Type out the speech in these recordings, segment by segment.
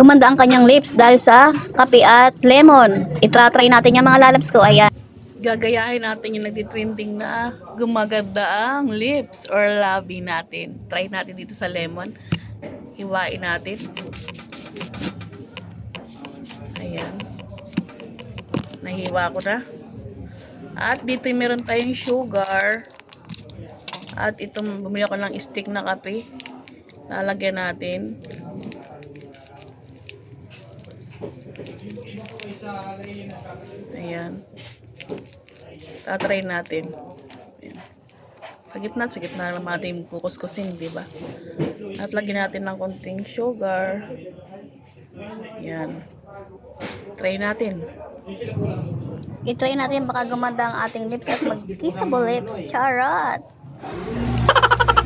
gumanda ang kanyang lips dahil sa kape at lemon. Itra-try natin yung mga lalabs ko. Ayan. Gagayahin natin yung nagtitrending na gumaganda ang lips or labi natin. Try natin dito sa lemon. Hiwain natin. Ayan. Nahiwa ko na. At dito meron tayong sugar. At itong bumili ako ng stick na kape. Lalagyan natin. Ayan. Tatry natin. Ayan. Sa gitna naman natin kukuskusin, di ba? At lagyan natin ng konting sugar. Ayan. Try natin. I-try natin baka gumanda ang ating lips at mag-kissable lips. Charot!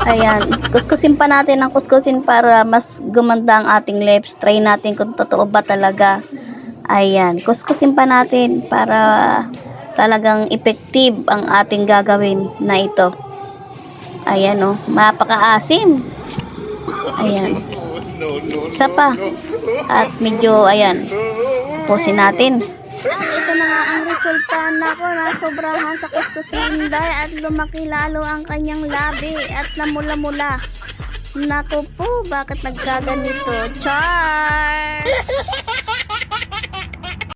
Ayan. Kuskusin pa natin ng kuskusin para mas gumanda ang ating lips. Try natin kung totoo ba talaga. Ayan. Kuskusin pa natin para talagang effective ang ating gagawin na ito. Ayan o. Mapaka-asim. Ayan. Isa pa. At medyo, ayan. Pusin natin. At ito na nga ang resulta. Nako, nasobrahan sa kuskusin dahil at lumaki lalo ang kanyang labi at namula-mula. Nako po, bakit nagkaganito? Char!